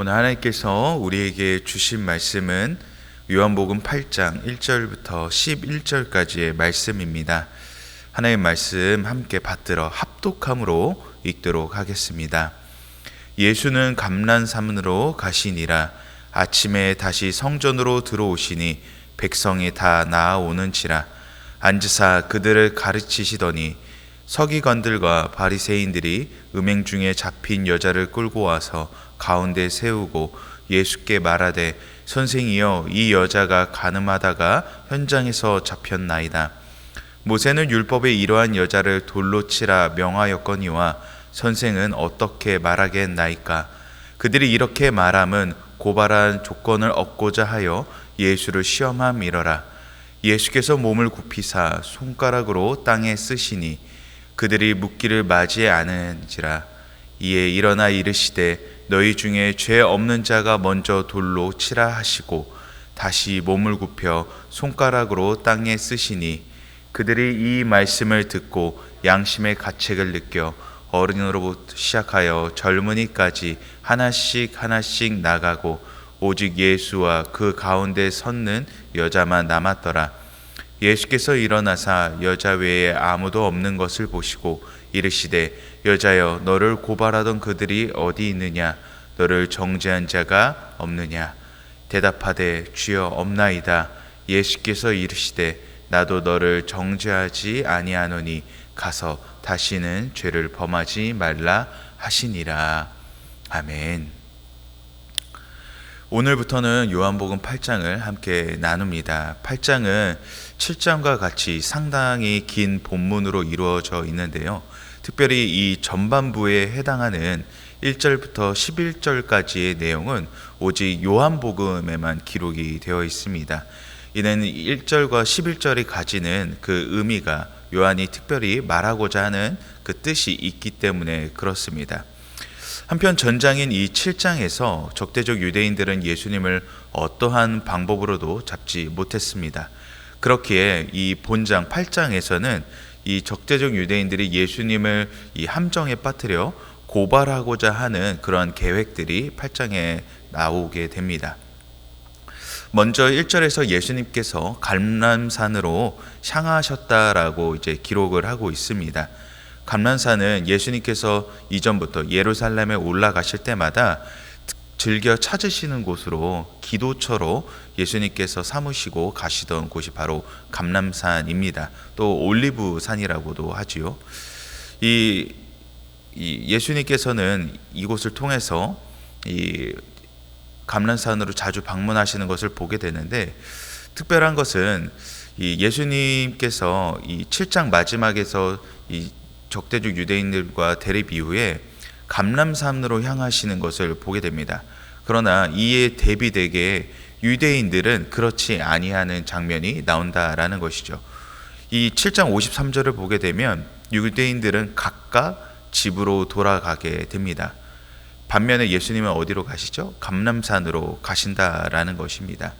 오늘 하나님께서 우리에게 주신 말씀은 요한복음 8장 1절부터 11절까지의 말씀입니다. 하나님의 말씀 함께 받들어 합독함으로 읽도록 하겠습니다. 예수는 감난산으로 가시니라. 아침에 다시 성전으로 들어오시니 백성이 다 나아오는지라. 앉으사 그들을 가르치시더니 서기관들과 바리새인들이 음행 중에 잡힌 여자를 끌고 와서 가운데 세우고 예수께 말하되 선생이여, 이 여자가 간음하다가 현장에서 잡혔나이다. 모세는 율법에 이러한 여자를 돌로 치라 명하였거니와 선생은 어떻게 말하겠나이까? 그들이 이렇게 말함은 고발한 조건을 얻고자 하여 예수를 시험함이러라. 예수께서 몸을 굽히사 손가락으로 땅에 쓰시니 그들이 묻기를 맞이해 아는지라. 이에 일어나 이르시되 너희 중에 죄 없는 자가 먼저 돌로 치라 하시고 다시 몸을 굽혀 손가락으로 땅에 쓰시니 그들이 이 말씀을 듣고 양심의 가책을 느껴 어른으로부터 시작하여 젊은이까지 하나씩 나가고 오직 예수와 그 가운데 섰는 여자만 남았더라. 예수께서 일어나사 여자 외에 아무도 없는 것을 보시고 이르시되 여자여, 너를 고발하던 그들이 어디 있느냐? 너를 정죄한 자가 없느냐? 대답하되 주여, 없나이다. 예수께서 이르시되 나도 너를 정죄하지 아니하노니 가서 다시는 죄를 범하지 말라 하시니라. 아멘. 오늘부터는 요한복음 8장을 함께 나눕니다. 8장은 7장과 같이 상당히 긴 본문으로 이루어져 있는데요. 특별히 이 전반부에 해당하는 1절부터 11절까지의 내용은 오직 요한복음에만 기록이 되어 있습니다. 이는 1절과 11절이 가지는 그 의미가 요한이 특별히 말하고자 하는 그 뜻이 있기 때문에 그렇습니다. 한편 전장인 이 7장에서 적대적 유대인들은 예수님을 어떠한 방법으로도 잡지 못했습니다. 그렇기에 이 본장 8장에서는 이 적대적 유대인들이 예수님을 이 함정에 빠뜨려 고발하고자 하는 그런 계획들이 8장에 나오게 됩니다. 먼저 1절에서 예수님께서 감람산으로 향하셨다라고 이제 기록을 하고 있습니다. 감람산은 예수님께서 이전부터 예루살렘에 올라가실 때마다 즐겨 찾으시는 곳으로 기도처로 예수님께서 삼으시고 가시던 곳이 바로 감람산입니다. 또 올리브산이라고도 하지요. 이 예수님께서는 이곳을 통해서 이 감람산으로 자주 방문하시는 것을 보게 되는데, 특별한 것은 이 예수님께서 이 7장 마지막에서 이 적대적 유대인들과 대립 이후에 감람산으로 향하시는 것을 보게 됩니다. 그러나 이에 대비되게 유대인들은 그렇지 아니하는 장면이 나온다라는 것이죠. 이 7장 53절을 보게 되면 유대인들은 각각 집으로 돌아가게 됩니다. 반면에 예수님은 어디로 가시죠? 감람산으로 가신다라는 것입니다.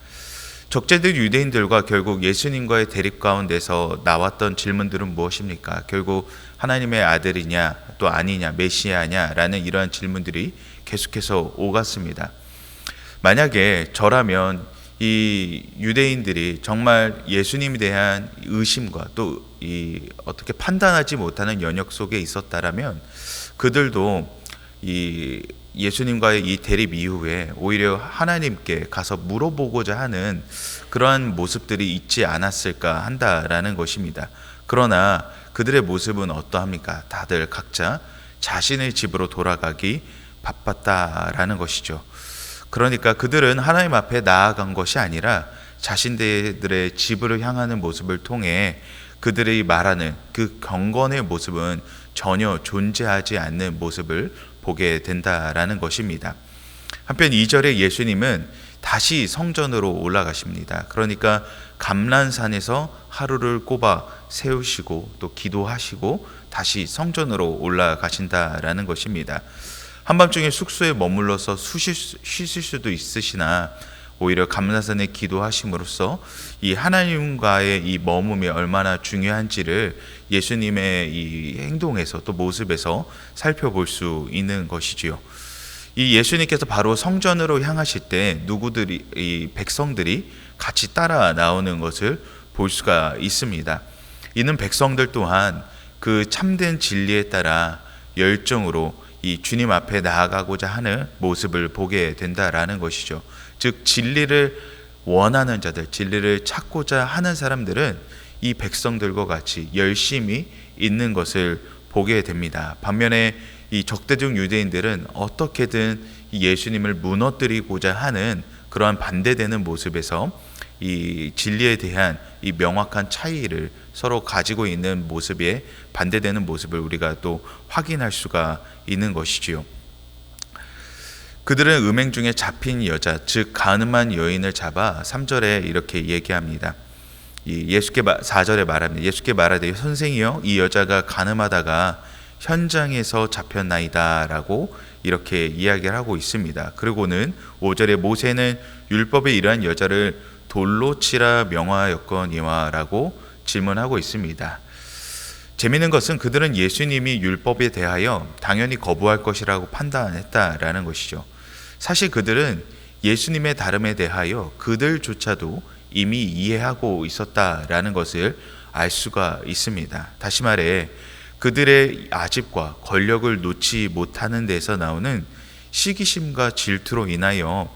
적대적 유대인들과 결국 예수님과의 대립 가운데서 나왔던 질문들은 무엇입니까? 결국 하나님의 아들이냐 또 아니냐, 메시아냐 라는 이러한 질문들이 계속해서 오갔습니다. 만약에 저라면 이 유대인들이 정말 예수님에 대한 의심과 또 이 어떻게 판단하지 못하는 연역 속에 있었다라면 그들도 이 예수님과의 이 대립 이후에 오히려 하나님께 가서 물어보고자 하는 그러한 모습들이 있지 않았을까 한다라는 것입니다. 그러나 그들의 모습은 어떠합니까? 다들 각자 자신의 집으로 돌아가기 바빴다라는 것이죠. 그러니까 그들은 하나님 앞에 나아간 것이 아니라 자신들의 집으로 향하는 모습을 통해 그들이 말하는 그 경건의 모습은 전혀 존재하지 않는 모습을 보게 된다라는 것입니다. 한편 2절에 예수님은 다시 성전으로 올라가십니다. 그러니까 감람산에서 하루를 꼽아 세우시고 또 기도하시고 다시 성전으로 올라가신다라는 것입니다. 한밤중에 숙소에 머물러서 쉬실 수도 있으시나 오히려 감람산에 기도하심으로써 이 하나님과의 이 머움이 얼마나 중요한지를 예수님의 이 행동에서 또 모습에서 살펴볼 수 있는 것이지요. 이 예수님께서 바로 성전으로 향하실 때 이 백성들이 같이 따라 나오는 것을 볼 수가 있습니다. 이는 백성들 또한 그 참된 진리에 따라 열정으로 이 주님 앞에 나아가고자 하는 모습을 보게 된다라는 것이죠. 즉 진리를 원하는 자들, 진리를 찾고자 하는 사람들은 이 백성들과 같이 열심히 있는 것을 보게 됩니다. 반면에 이 적대적 유대인들은 어떻게든 이 예수님을 무너뜨리고자 하는 그러한 반대되는 모습에서 이 진리에 대한 이 명확한 차이를 서로 가지고 있는 모습에 반대되는 모습을 우리가 또 확인할 수가 있는 것이지요. 그들은 음행 중에 잡힌 여자, 즉 가늠한 여인을 잡아 3절에 이렇게 얘기합니다. 4절에 말합니다. 예수께 말하되 선생이여 이 여자가 가늠하다가 현장에서 잡혔나이다 라고 이렇게 이야기를 하고 있습니다. 그리고는 5절에 모세는 율법에 이러한 여자를 돌로 치라 명하였거니와 라고 질문하고 있습니다. 재미있는 것은 그들은 예수님이 율법에 대하여 당연히 거부할 것이라고 판단했다라는 것이죠. 사실 그들은 예수님의 다름에 대하여 그들조차도 이미 이해하고 있었다라는 것을 알 수가 있습니다. 다시 말해 그들의 아집과 권력을 놓지 못하는 데서 나오는 시기심과 질투로 인하여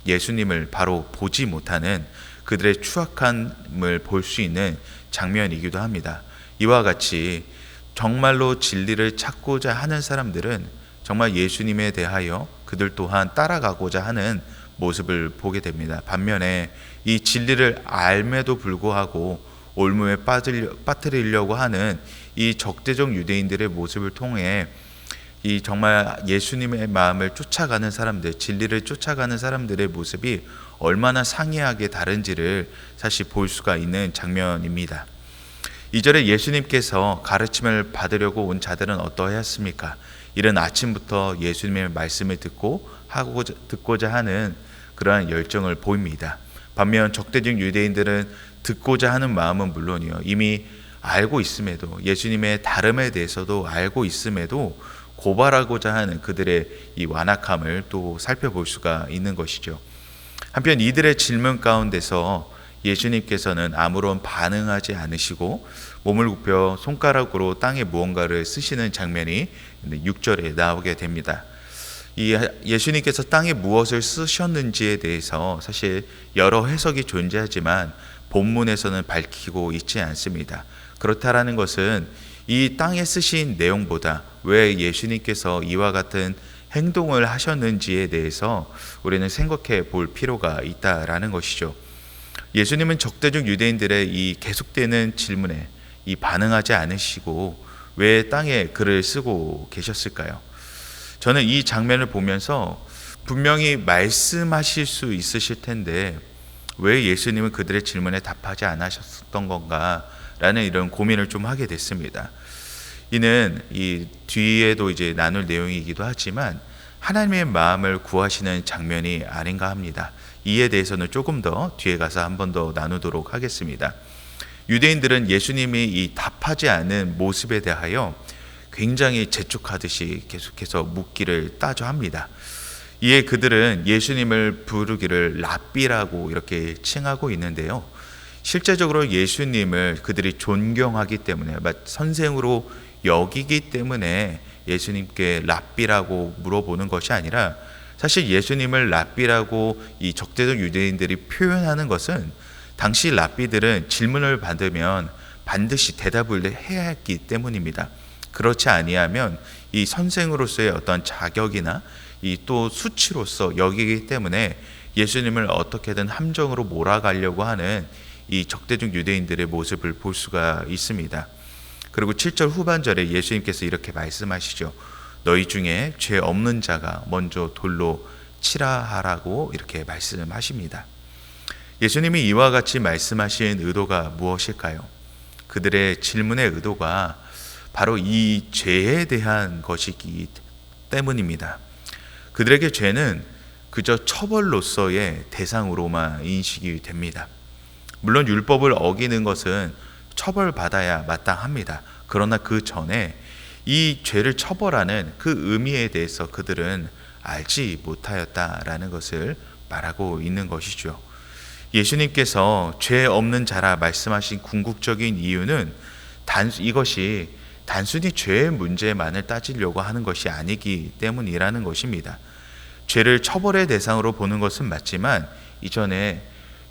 예수님을 바로 보지 못하는 그들의 추악함을 볼 수 있는 장면이기도 합니다. 이와 같이 정말로 진리를 찾고자 하는 사람들은 정말 예수님에 대하여 그들 또한 따라가고자 하는 모습을 보게 됩니다. 반면에 이 진리를 알매도 불구하고 올무에 빠뜨리려고 하는 이 적대적 유대인들의 모습을 통해 이 정말 예수님의 마음을 쫓아가는 사람들, 진리를 쫓아가는 사람들의 모습이 얼마나 상이하게 다른지를 사실 볼 수가 있는 장면입니다. 2절에 예수님께서 가르침을 받으려고 온 자들은 어떠하였습니까? 이른 아침부터 예수님의 말씀을 듣고자 하는 그러한 열정을 보입니다. 반면 적대적 유대인들은 듣고자 하는 마음은 물론이요, 이미 알고 있음에도, 예수님의 다름에 대해서도 알고 있음에도 고발하고자 하는 그들의 이 완악함을 또 살펴볼 수가 있는 것이죠. 한편 이들의 질문 가운데서 예수님께서는 아무런 반응하지 않으시고 몸을 굽혀 손가락으로 땅에 무언가를 쓰시는 장면이 6절에 나오게 됩니다. 이 예수님께서 땅에 무엇을 쓰셨는지에 대해서 사실 여러 해석이 존재하지만 본문에서는 밝히고 있지 않습니다. 그렇다라는 것은 이 땅에 쓰신 내용보다 왜 예수님께서 이와 같은 행동을 하셨는지에 대해서 우리는 생각해 볼 필요가 있다라는 것이죠. 예수님은 적대적 유대인들의 이 계속되는 질문에 이 반응하지 않으시고 왜 땅에 글을 쓰고 계셨을까요? 저는 이 장면을 보면서 분명히 말씀하실 수 있으실 텐데 왜 예수님은 그들의 질문에 답하지 않으셨던 건가 라는 이런 고민을 좀 하게 됐습니다. 이는 이 뒤에도 이제 나눌 내용이기도 하지만 하나님의 마음을 구하시는 장면이 아닌가 합니다. 이에 대해서는 조금 더 뒤에 가서 한 번 더 나누도록 하겠습니다. 유대인들은 예수님이 이 답하지 않은 모습에 대하여 굉장히 재촉하듯이 계속해서 묻기를 따져합니다. 이에 그들은 예수님을 부르기를 랍비라고 이렇게 칭하고 있는데요. 실제적으로 예수님을 그들이 존경하기 때문에, 선생으로 여기기 때문에 예수님께 랍비라고 물어보는 것이 아니라 사실 예수님을 랍비라고 이 적대적 유대인들이 표현하는 것은 당시 랍비들은 질문을 받으면 반드시 대답을 해야 했기 때문입니다. 그렇지 아니하면 이 선생으로서의 어떤 자격이나 이 또 수치로서 여기기 때문에 예수님을 어떻게든 함정으로 몰아가려고 하는 이 적대적 유대인들의 모습을 볼 수가 있습니다. 그리고 7절 후반절에 예수님께서 이렇게 말씀하시죠. 너희 중에 죄 없는 자가 먼저 돌로 치라 하라고 이렇게 말씀하십니다. 예수님이 이와 같이 말씀하신 의도가 무엇일까요? 그들의 질문의 의도가 바로 이 죄에 대한 것이기 때문입니다. 그들에게 죄는 그저 처벌로서의 대상으로만 인식이 됩니다. 물론 율법을 어기는 것은 처벌받아야 마땅합니다. 그러나 그 전에 이 죄를 처벌하는 그 의미에 대해서 그들은 알지 못하였다라는 것을 말하고 있는 것이죠. 예수님께서 죄 없는 자라 말씀하신 궁극적인 이유는 이것이 단순히 죄의 문제만을 따지려고 하는 것이 아니기 때문이라는 것입니다. 죄를 처벌의 대상으로 보는 것은 맞지만 이전에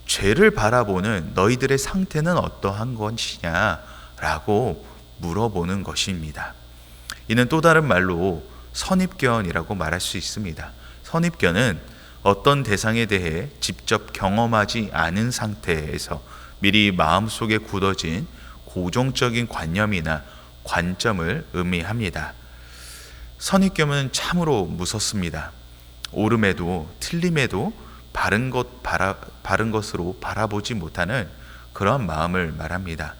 죄를 바라보는 너희들의 상태는 어떠한 것이냐라고 물어보는 것입니다. 이는 또 다른 말로 선입견이라고 말할 수 있습니다. 선입견은 어떤 대상에 대해 직접 경험하지 않은 상태에서 미리 마음속에 굳어진 고정적인 관념이나 관점을 의미합니다. 선입견은 참으로 무섭습니다. 옳음에도 틀림에도 바른 것으로 바라보지 못하는 그런 마음을 말합니다.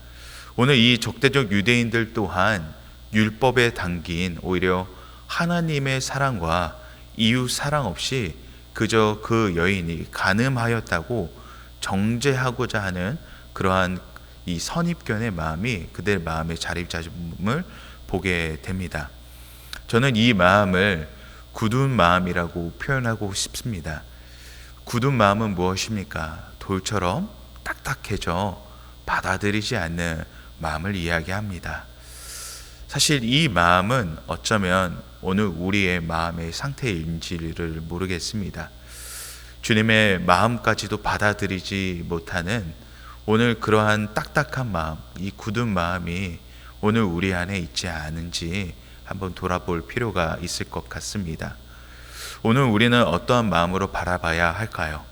오늘 이 적대적 유대인들 또한 율법에 담긴 오히려 하나님의 사랑과 이웃 사랑 없이 그저 그 여인이 간음하였다고 정죄하고자 하는 그러한 이 선입견의 마음이 그들 마음의 자립자족을 보게 됩니다. 저는 이 마음을 굳은 마음이라고 표현하고 싶습니다. 굳은 마음은 무엇입니까? 돌처럼 딱딱해져 받아들이지 않는 마음을 이야기합니다. 사실 이 마음은 어쩌면 오늘 우리의 마음의 상태인지를 모르겠습니다. 주님의 마음까지도 받아들이지 못하는 오늘 그러한 딱딱한 마음, 이 굳은 마음이 오늘 우리 안에 있지 않은지 한번 돌아볼 필요가 있을 것 같습니다. 오늘 우리는 어떠한 마음으로 바라봐야 할까요?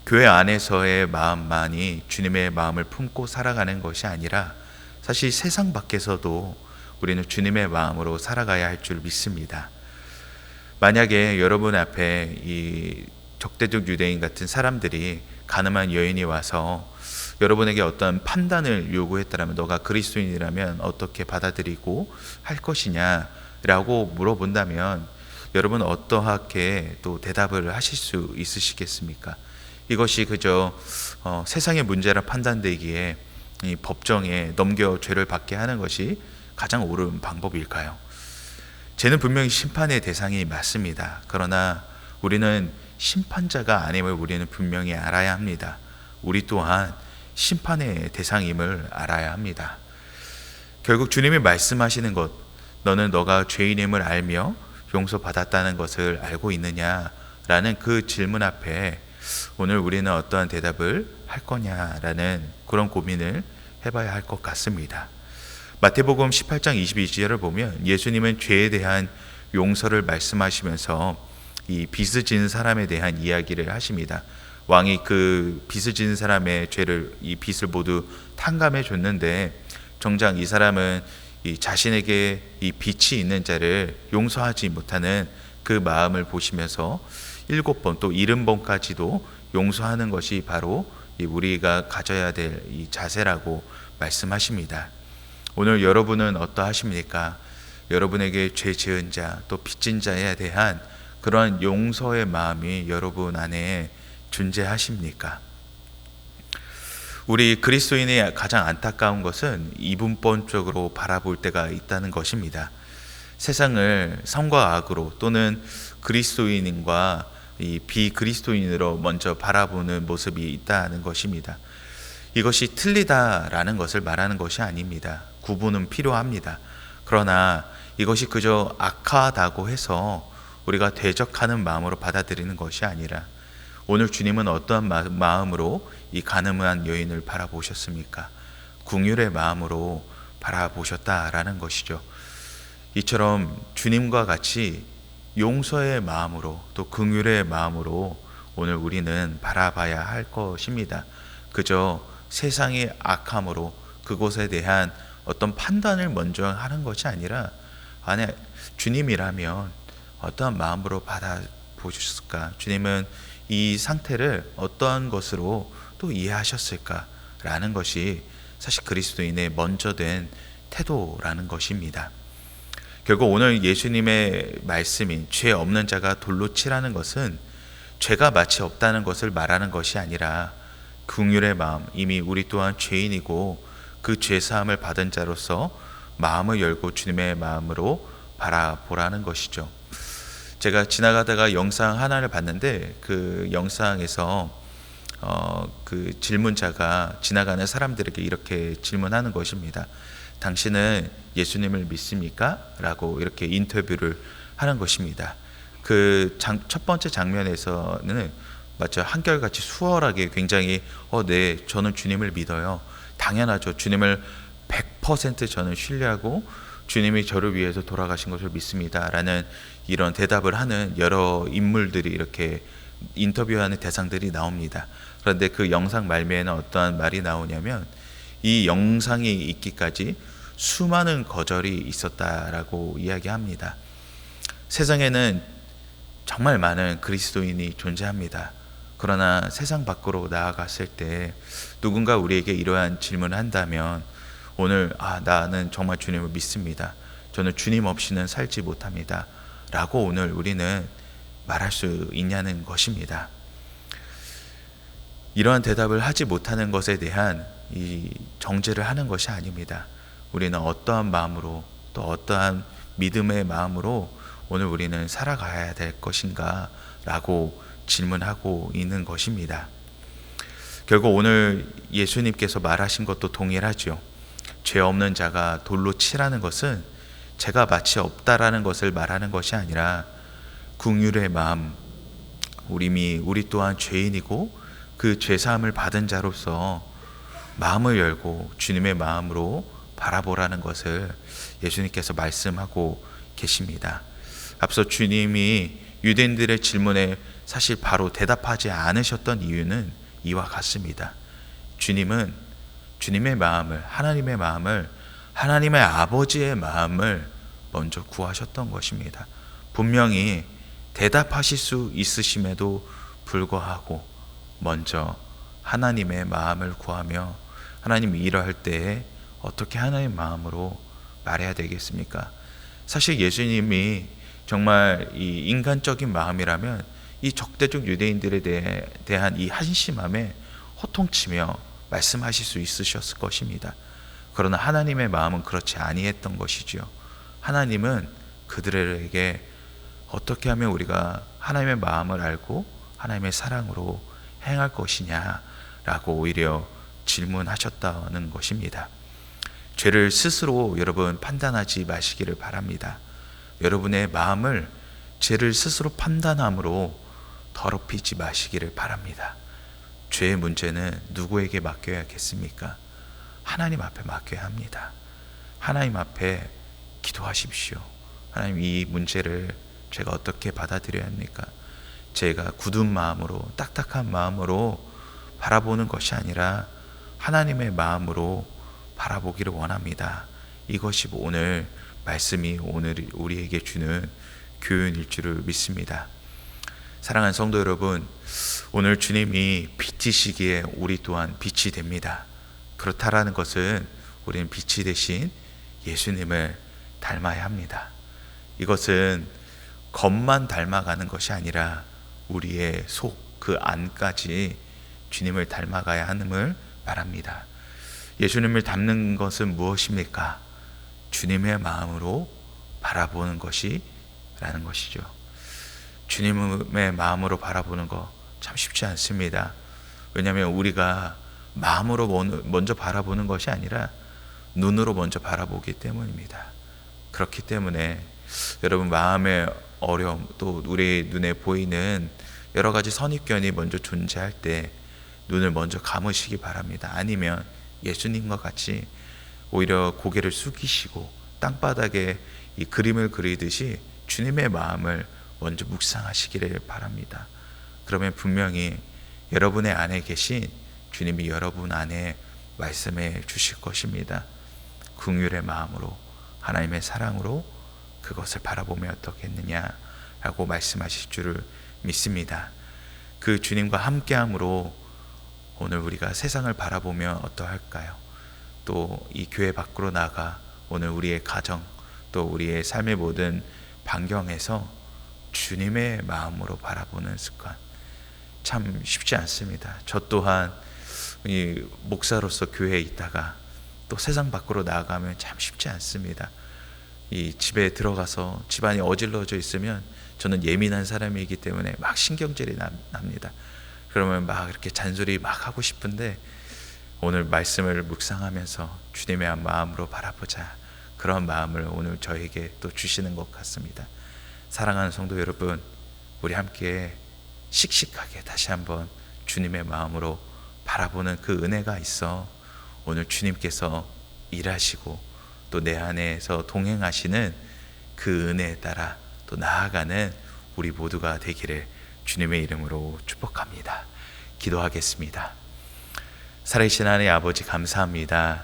교회 안에서의 마음만이 주님의 마음을 품고 살아가는 것이 아니라 사실 세상 밖에서도 우리는 주님의 마음으로 살아가야 할 줄 믿습니다. 만약에 여러분 앞에 이 적대적 유대인 같은 사람들이 간음한 여인이 와서 여러분에게 어떤 판단을 요구했다면 너가 그리스도인이라면 어떻게 받아들이고 할 것이냐라고 물어본다면 여러분 어떠하게 또 대답을 하실 수 있으시겠습니까? 이것이 그저 세상의 문제라 판단되기에 이 법정에 넘겨 죄를 받게 하는 것이 가장 옳은 방법일까요? 죄는 분명히 심판의 대상이 맞습니다. 그러나 우리는 심판자가 아님을 우리는 분명히 알아야 합니다. 우리 또한 심판의 대상임을 알아야 합니다. 결국 주님이 말씀하시는 것, 너는 너가 죄인임을 알며 용서받았다는 것을 알고 있느냐라는 그 질문 앞에 오늘 우리는 어떠한 대답을 할 거냐라는 그런 고민을 해봐야 할 것 같습니다. 마태복음 18장 22절을 보면 예수님은 죄에 대한 용서를 말씀하시면서 이 빚을 지는 사람에 대한 이야기를 하십니다. 왕이 그 빚을 지는 사람의 죄를 이 빚을 모두 탕감해 줬는데 정작 이 사람은 이 자신에게 이 빚이 있는 자를 용서하지 못하는 그 마음을 보시면서 7번 또 70번까지도 용서하는 것이 바로 이 우리가 가져야 될 이 자세라고 말씀하십니다. 오늘 여러분은 어떠하십니까? 여러분에게 죄 지은 자 또 빚진 자에 대한 그러한 용서의 마음이 여러분 안에 존재하십니까? 우리 그리스도인의 가장 안타까운 것은 이분법적으로 바라볼 때가 있다는 것입니다. 세상을 선과 악으로 또는 그리스도인과 이 비그리스도인으로 먼저 바라보는 모습이 있다는 것입니다. 이것이 틀리다라는 것을 말하는 것이 아닙니다. 구분은 필요합니다. 그러나 이것이 그저 악하다고 해서 우리가 대적하는 마음으로 받아들이는 것이 아니라 오늘 주님은 어떠한 마음으로 이 간음한 여인을 바라보셨습니까? 긍휼의 마음으로 바라보셨다라는 것이죠. 이처럼 주님과 같이 용서의 마음으로 또 긍휼의 마음으로 오늘 우리는 바라봐야 할 것입니다. 그저 세상의 악함으로 그것에 대한 어떤 판단을 먼저 하는 것이 아니라 안에 주님이라면 어떠한 마음으로 받아보셨을까? 주님은 이 상태를 어떠한 것으로 또 이해하셨을까라는 것이 사실 그리스도인의 먼저 된 태도라는 것입니다. 결국 오늘 예수님의 말씀인 죄 없는 자가 돌로 치라는 것은 죄가 마치 없다는 것을 말하는 것이 아니라 긍휼의 마음, 이미 우리 또한 죄인이고 그 죄사함을 받은 자로서 마음을 열고 주님의 마음으로 바라보라는 것이죠. 제가 지나가다가 영상 하나를 봤는데 그 영상에서 그 질문자가 지나가는 사람들에게 이렇게 질문하는 것입니다. 당신은 예수님을 믿습니까? 라고 이렇게 인터뷰를 하는 것입니다. 그 첫 번째 장면에서는 맞죠, 한결같이 수월하게 굉장히 네, 저는 주님을 믿어요. 당연하죠. 주님을 100% 저는 신뢰하고 주님이 저를 위해서 돌아가신 것을 믿습니다. 라는 이런 대답을 하는 여러 인물들이 이렇게 인터뷰하는 대상들이 나옵니다. 그런데 그 영상 말미에는 어떠한 말이 나오냐면 이 영상이 있기까지 수많은 거절이 있었다라고 이야기합니다. 세상에는 정말 많은 그리스도인이 존재합니다. 그러나 세상 밖으로 나아갔을 때 누군가 우리에게 이러한 질문을 한다면 오늘 나는 정말 주님을 믿습니다. 저는 주님 없이는 살지 못합니다. 라고 오늘 우리는 말할 수 있냐는 것입니다. 이러한 대답을 하지 못하는 것에 대한 이 정죄를 하는 것이 아닙니다. 우리는 어떠한 마음으로 또 어떠한 믿음의 마음으로 오늘 우리는 살아가야 될 것인가 라고 질문하고 있는 것입니다. 결국 오늘 예수님께서 말하신 것도 동일하죠. 죄 없는 자가 돌로 치라는 것은 죄가 마치 없다라는 것을 말하는 것이 아니라 긍휼의 마음, 우리 또한 죄인이고 그 죄사함을 받은 자로서 마음을 열고 주님의 마음으로 바라보라는 것을 예수님께서 말씀하고 계십니다. 앞서 주님이 유대인들의 질문에 사실 바로 대답하지 않으셨던 이유는 이와 같습니다. 주님은 주님의 마음을, 하나님의 마음을, 하나님의 아버지의 마음을 먼저 구하셨던 것입니다. 분명히 대답하실 수 있으심에도 불구하고 먼저 하나님의 마음을 구하며, 하나님이 이러할 때에 어떻게 하나님의 마음으로 말해야 되겠습니까? 사실 예수님이 정말 이 인간적인 마음이라면 이 적대적 유대인들에 대한 이 한심함에 호통치며 말씀하실 수 있으셨을 것입니다. 그러나 하나님의 마음은 그렇지 아니했던 것이지요. 하나님은 그들에게 어떻게 하면 우리가 하나님의 마음을 알고 하나님의 사랑으로 행할 것이냐라고 오히려 질문하셨다는 것입니다. 죄를 스스로 여러분 판단하지 마시기를 바랍니다. 여러분의 마음을 죄를 스스로 판단함으로 더럽히지 마시기를 바랍니다. 죄의 문제는 누구에게 맡겨야겠습니까? 하나님 앞에 맡겨야 합니다. 하나님 앞에 기도하십시오. 하나님, 이 문제를 제가 어떻게 받아들여야 합니까? 제가 굳은 마음으로, 딱딱한 마음으로 바라보는 것이 아니라 하나님의 마음으로 바라보기를 원합니다. 이것이 오늘 말씀이 오늘 우리에게 주는 교훈일 줄을 믿습니다. 사랑하는 성도 여러분, 오늘 주님이 빛이시기에 우리 또한 빛이 됩니다. 그렇다라는 것은 우리는 빛이 되신 예수님을 닮아야 합니다. 이것은 겉만 닮아가는 것이 아니라 우리의 속, 그 안까지 주님을 닮아가야 함을 말합니다. 예수님을 닮는 것은 무엇입니까? 주님의 마음으로 바라보는 것이라는 것이죠. 주님의 마음으로 바라보는 거 참 쉽지 않습니다. 왜냐하면 우리가 마음으로 먼저 바라보는 것이 아니라 눈으로 먼저 바라보기 때문입니다. 그렇기 때문에 여러분, 마음의 어려움, 또 우리 눈에 보이는 여러 가지 선입견이 먼저 존재할 때 눈을 먼저 감으시기 바랍니다. 아니면 예수님과 같이 오히려 고개를 숙이시고 땅바닥에 이 그림을 그리듯이 주님의 마음을 먼저 묵상하시기를 바랍니다. 그러면 분명히 여러분의 안에 계신 주님이 여러분 안에 말씀해 주실 것입니다. 긍휼의 마음으로, 하나님의 사랑으로 그것을 바라보면 어떻겠느냐라고 말씀하실 줄을 믿습니다. 그 주님과 함께함으로 오늘 우리가 세상을 바라보면 어떠할까요? 또 이 교회 밖으로 나가 오늘 우리의 가정, 또 우리의 삶의 모든 반경에서 주님의 마음으로 바라보는 습관, 참 쉽지 않습니다. 저 또한 이 목사로서 교회에 있다가 또 세상 밖으로 나아가면 참 쉽지 않습니다. 이 집에 들어가서 집안이 어질러져 있으면 저는 예민한 사람이기 때문에 막 신경질이 납니다. 그러면 막 이렇게 잔소리 막 하고 싶은데 오늘 말씀을 묵상하면서 주님의 마음으로 바라보자, 그런 마음을 오늘 저에게 또 주시는 것 같습니다. 사랑하는 성도 여러분, 우리 함께 씩씩하게 다시 한번 주님의 마음으로 바라보는 그 은혜가 있어 오늘 주님께서 일하시고 또 내 안에서 동행하시는 그 은혜에 따라 또 나아가는 우리 모두가 되기를 주님의 이름으로 축복합니다. 기도하겠습니다. 살아계신 하나님 아버지, 감사합니다.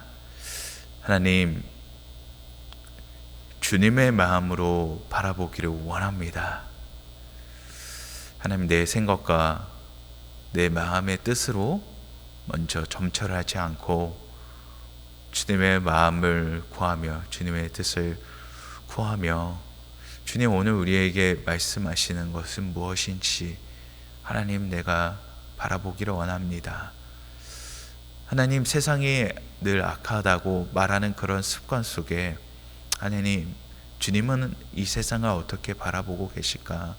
하나님, 주님의 마음으로 바라보기를 원합니다. 하나님, 내 생각과 내 마음의 뜻으로 먼저 점철하지 않고 주님의 마음을 구하며 주님의 뜻을 구하며, 주님 오늘 우리에게 말씀하시는 것은 무엇인지 하나님 내가 바라보기를 원합니다. 하나님, 세상이 늘 악하다고 말하는 그런 습관 속에 하나님, 주님은 이 세상을 어떻게 바라보고 계실까?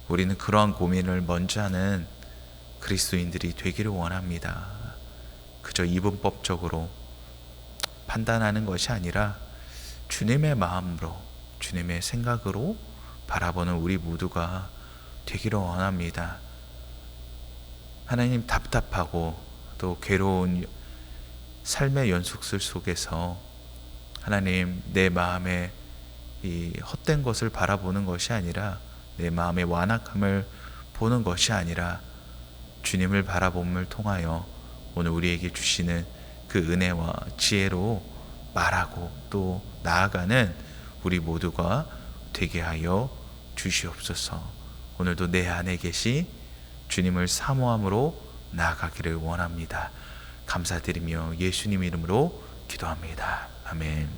우리는 그러한 고민을 먼저 하는 그리스도인들이 되기를 원합니다. 그저 이분법적으로 판단하는 것이 아니라 주님의 마음으로, 주님의 생각으로 바라보는 우리 모두가 되기를 원합니다. 하나님, 답답하고 또 괴로운 삶의 연속들 속에서 하나님, 내 마음에 이 헛된 것을 바라보는 것이 아니라, 내 마음의 완악함을 보는 것이 아니라 주님을 바라봄을 통하여 오늘 우리에게 주시는 그 은혜와 지혜로 말하고 또 나아가는 우리 모두가 되게 하여 주시옵소서. 오늘도 내 안에 계시 주님을 사모함으로 나아가기를 원합니다. 감사드리며 예수님 이름으로 기도합니다. 아멘.